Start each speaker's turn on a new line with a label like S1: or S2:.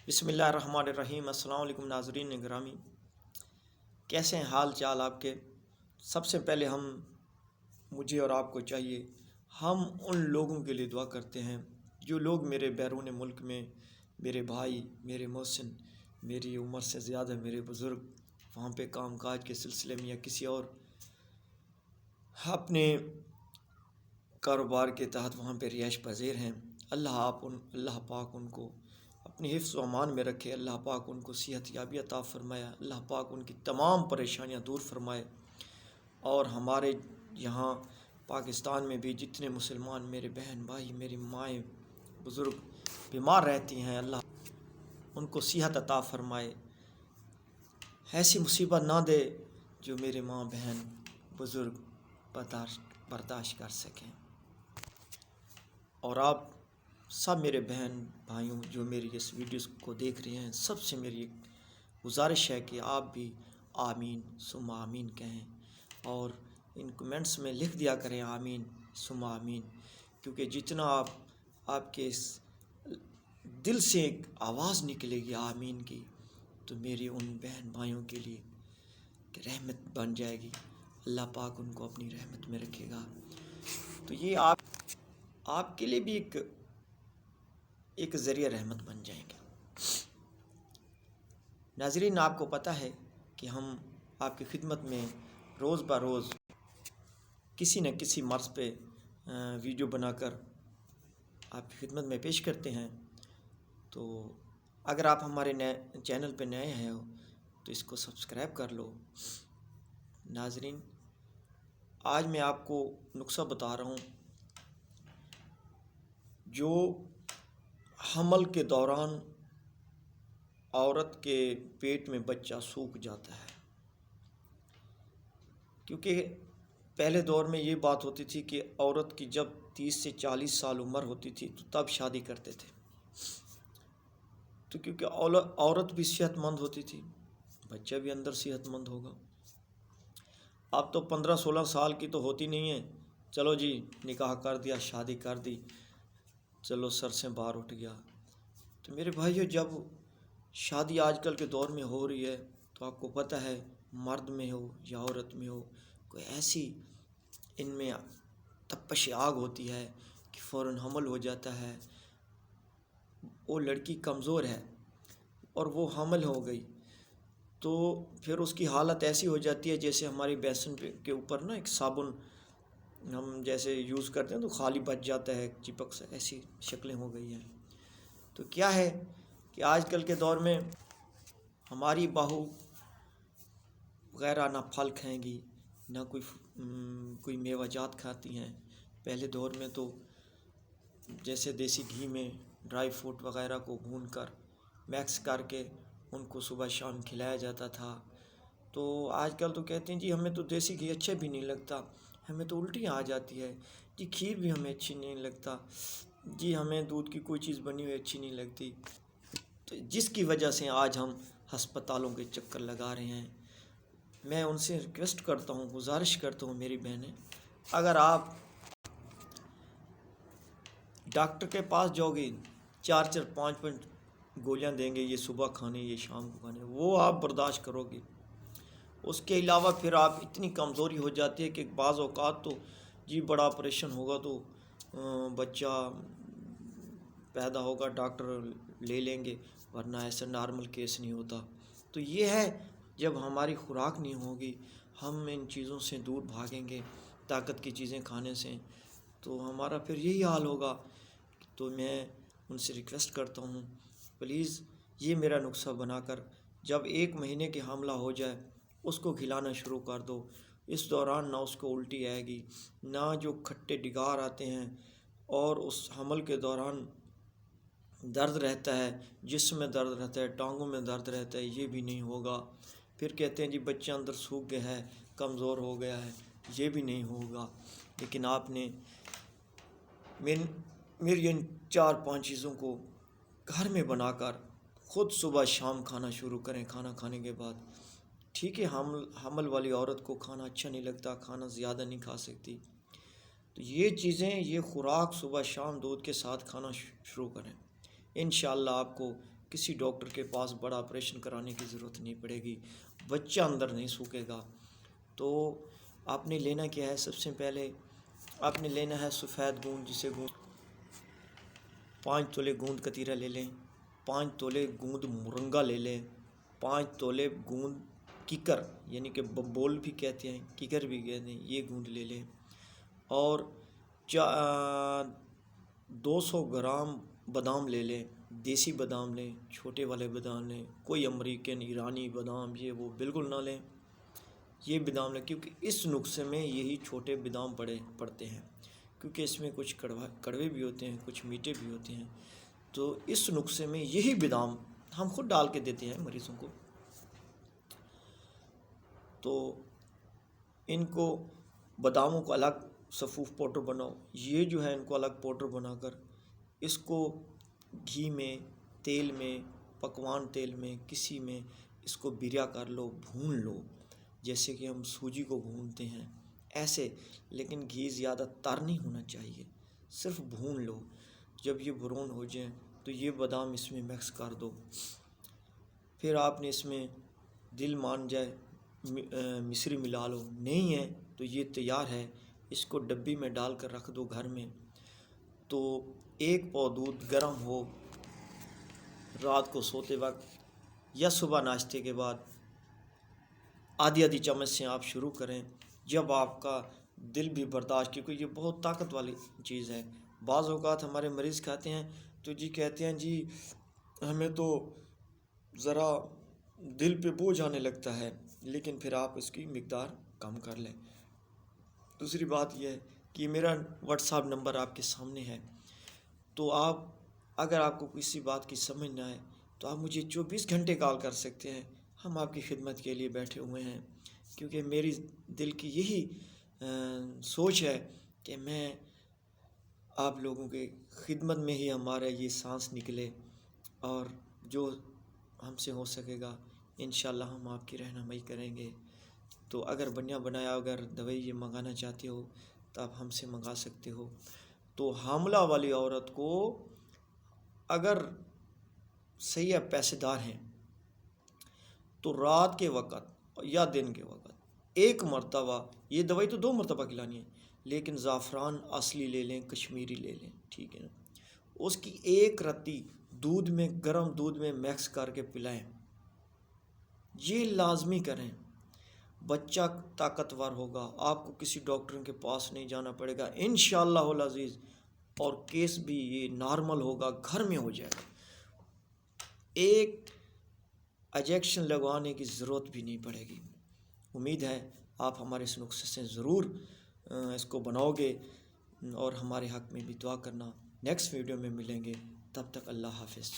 S1: بسم اللہ الرحمن الرحیم۔ السلام علیکم ناظرین گرامی، کیسے ہیں حال چال آپ کے؟ سب سے پہلے مجھے اور آپ کو چاہیے ہم ان لوگوں کے لیے دعا کرتے ہیں جو لوگ میرے بیرون ملک میں، میرے بھائی، میرے محسن، میری عمر سے زیادہ میرے بزرگ وہاں پہ کام کاج کے سلسلے میں یا کسی اور اپنے کاروبار کے تحت وہاں پہ رہائش پذیر ہیں۔ اللہ پاک ان کو اپنی حفظ و امان میں رکھے، اللہ پاک ان کو صحت یابی عطا فرمائے، اللہ پاک ان کی تمام پریشانیاں دور فرمائے۔ اور ہمارے یہاں پاکستان میں بھی جتنے مسلمان میرے بہن بھائی، میری مائیں بزرگ بیمار رہتی ہیں، اللہ ان کو صحت عطا فرمائے، ایسی مصیبت نہ دے جو میرے ماں بہن بزرگ برداشت کر سکیں۔ اور آپ سب میرے بہن بھائیوں جو میری اس ویڈیوز کو دیکھ رہے ہیں، سب سے میری ایک گزارش ہے کہ آپ بھی آمین ثم آمین کہیں اور ان کمنٹس میں لکھ دیا کریں آمین ثم آمین، کیونکہ جتنا آپ کے اس دل سے ایک آواز نکلے گی آمین کی، تو میری ان بہن بھائیوں کے لیے رحمت بن جائے گی، اللہ پاک ان کو اپنی رحمت میں رکھے گا۔ تو یہ آپ کے لیے بھی ایک ذریعہ رحمت بن جائیں گے۔ ناظرین، آپ کو پتہ ہے کہ ہم آپ کی خدمت میں روز بروز کسی نہ کسی مرض پہ ویڈیو بنا کر آپ کی خدمت میں پیش کرتے ہیں۔ تو اگر آپ ہمارے چینل پہ نئے ہیں تو اس کو سبسکرائب کر لو۔ ناظرین، آج میں آپ کو نسخہ بتا رہا ہوں جو حمل کے دوران عورت کے پیٹ میں بچہ سوکھ جاتا ہے، کیونکہ پہلے دور میں یہ بات ہوتی تھی کہ عورت کی جب 30 سے 40 سال عمر ہوتی تھی تو تب شادی کرتے تھے، تو کیونکہ عورت بھی صحت مند ہوتی تھی، بچہ بھی اندر صحت مند ہوگا۔ اب تو 15-16 سال کی تو ہوتی نہیں ہے، چلو جی نکاح کر دیا، شادی کر دی، چلو سر سے باہر اٹھ گیا۔ تو میرے بھائیو، جب شادی آج کل کے دور میں ہو رہی ہے تو آپ کو پتہ ہے مرد میں ہو یا عورت میں ہو، کوئی ایسی ان میں تپش آگ ہوتی ہے کہ فوراً حمل ہو جاتا ہے، وہ لڑکی کمزور ہے اور وہ حامل ہو گئی تو پھر اس کی حالت ایسی ہو جاتی ہے جیسے ہماری بیسن کے اوپر نا ایک صابن ہم جیسے یوز کرتے ہیں تو خالی بچ جاتا ہے چپک سے، ایسی شکلیں ہو گئی ہیں۔ تو کیا ہے کہ آج کل کے دور میں ہماری بہو وغیرہ نہ پھل کھائیں گی، نہ کوئی میوہ جات کھاتی ہیں۔ پہلے دور میں تو جیسے دیسی گھی میں ڈرائی فروٹ وغیرہ کو بھون کر میکس کر کے ان کو صبح شام کھلایا جاتا تھا۔ تو آج کل تو کہتے ہیں جی ہمیں تو دیسی گھی اچھا بھی نہیں لگتا، ہمیں تو الٹیاں آ جاتی ہے، جی کھیر بھی ہمیں اچھی نہیں لگتا، جی ہمیں دودھ کی کوئی چیز بنی ہوئی اچھی نہیں لگتی، تو جس کی وجہ سے آج ہم ہسپتالوں کے چکر لگا رہے ہیں۔ میں ان سے ریکویسٹ کرتا ہوں، گزارش کرتا ہوں میری بہنیں، اگر آپ ڈاکٹر کے پاس جاؤ گے 4-5 گولیاں دیں گے، یہ صبح کھانے، یہ شام کو کھانے، وہ آپ برداشت کرو گے۔ اس کے علاوہ پھر آپ اتنی کمزوری ہو جاتی ہے کہ بعض اوقات تو جی بڑا آپریشن ہوگا تو بچہ پیدا ہوگا، ڈاکٹر لے لیں گے، ورنہ ایسا نارمل کیس نہیں ہوتا۔ تو یہ ہے جب ہماری خوراک نہیں ہوگی، ہم ان چیزوں سے دور بھاگیں گے، طاقت کی چیزیں کھانے سے، تو ہمارا پھر یہی حال ہوگا۔ تو میں ان سے ریکویسٹ کرتا ہوں پلیز یہ میرا نسخہ بنا کر جب 1 مہینے کی حاملہ ہو جائے اس کو کھلانا شروع کر دو۔ اس دوران نہ اس کو الٹی آئے گی، نہ جو کھٹے ڈگار آتے ہیں، اور اس حمل کے دوران درد رہتا ہے، جسم میں درد رہتا ہے، ٹانگوں میں درد رہتا ہے، یہ بھی نہیں ہوگا۔ پھر کہتے ہیں جی بچہ اندر سوکھ گیا ہے، کمزور ہو گیا ہے، یہ بھی نہیں ہوگا۔ لیکن آپ نے میری ان 4-5 چیزوں کو گھر میں بنا کر خود صبح شام کھانا شروع کریں، کھانا کھانے کے بعد۔ ٹھیک ہے حمل والی عورت کو کھانا اچھا نہیں لگتا، کھانا زیادہ نہیں کھا سکتی، تو یہ چیزیں، یہ خوراک صبح شام دودھ کے ساتھ کھانا شروع کریں، انشاءاللہ آپ کو کسی ڈاکٹر کے پاس بڑا آپریشن کرانے کی ضرورت نہیں پڑے گی، بچہ اندر نہیں سوکھے گا۔ تو آپ نے لینا کیا ہے؟ سب سے پہلے آپ نے لینا ہے سفید گوند، جسے 5 تولے گوند کتیرا لے لیں، 5 تولے گوند مرنگا لے لیں، 5 تولے گوند کیکر یعنی کہ بول بھی کہتے ہیں، کیکر بھی کہتے ہیں، یہ گوند لے لیں، اور 200 گرام بادام لے لیں، دیسی بادام لیں، چھوٹے والے بادام لیں، کوئی امریکن ایرانی بادام یہ وہ بالکل نہ لیں، یہ بادام لیں، کیونکہ اس نسخے میں یہی چھوٹے بادام پڑتے ہیں، کیونکہ اس میں کچھ کڑوے بھی ہوتے ہیں، کچھ میٹھے بھی ہوتے ہیں، تو اس نسخے میں یہی بادام ہم خود ڈال کے دیتے ہیں مریضوں کو۔ تو ان کو باداموں کو الگ صفوف پاؤڈر بناؤ، یہ جو ہے ان کو الگ پاؤڈر بنا کر اس کو گھی میں، تیل میں، پکوان تیل میں، کسی میں اس کو بریا کر لو، بھون لو، جیسے کہ ہم سوجی کو بھونتے ہیں ایسے، لیکن گھی زیادہ تر نہیں ہونا چاہیے، صرف بھون لو۔ جب یہ براؤن ہو جائیں تو یہ بادام اس میں مکس کر دو، پھر آپ نے اس میں دل مان جائے مصری ملا لو، نہیں ہے تو یہ تیار ہے، اس کو ڈبی میں ڈال کر رکھ دو گھر میں۔ تو 1 پاؤ دودھ گرم ہو، رات کو سوتے وقت یا صبح ناشتے کے بعد آدھی چمچ سے آپ شروع کریں، جب آپ کا دل بھی برداشت، کیونکہ یہ بہت طاقت والی چیز ہے۔ بعض اوقات ہمارے مریض کھاتے ہیں تو جی کہتے ہیں جی ہمیں تو ذرا دل پہ بوجھ آنے لگتا ہے، لیکن پھر آپ اس کی مقدار کم کر لیں۔ دوسری بات یہ ہے کہ میرا واٹس ایپ نمبر آپ کے سامنے ہے، تو آپ اگر آپ کو کسی بات کی سمجھ نہ آئے تو آپ مجھے 24 گھنٹے کال کر سکتے ہیں، ہم آپ کی خدمت کے لیے بیٹھے ہوئے ہیں، کیونکہ میری دل کی یہی سوچ ہے کہ میں آپ لوگوں کے خدمت میں ہی ہمارا یہ سانس نکلے، اور جو ہم سے ہو سکے گا انشاءاللہ ہم آپ کی رہنمائی کریں گے۔ تو اگر بنیا بنایا اگر دوائی یہ منگانا چاہتے ہو تو آپ ہم سے منگا سکتے ہو۔ تو حاملہ والی عورت کو اگر صحیح پیسے دار ہیں تو رات کے وقت یا دن کے وقت 1 مرتبہ، یہ دوائی تو 2 مرتبہ کھلانی ہے، لیکن زعفران اصلی لے لیں، کشمیری لے لیں، ٹھیک ہے نا، اس کی 1 رتی دودھ میں، گرم دودھ میں مکس کر کے پلائیں، یہ لازمی کریں، بچہ طاقتور ہوگا، آپ کو کسی ڈاکٹر کے پاس نہیں جانا پڑے گا انشاءاللہ العزیز، اور کیس بھی یہ نارمل ہوگا، گھر میں ہو جائے گا، ایک انجیکشن لگوانے کی ضرورت بھی نہیں پڑے گی۔ امید ہے آپ ہمارے اس نسخے سے ضرور اس کو بناؤ گے، اور ہمارے حق میں بھی دعا کرنا۔ نیکسٹ ویڈیو میں ملیں گے، تب تک اللہ حافظ۔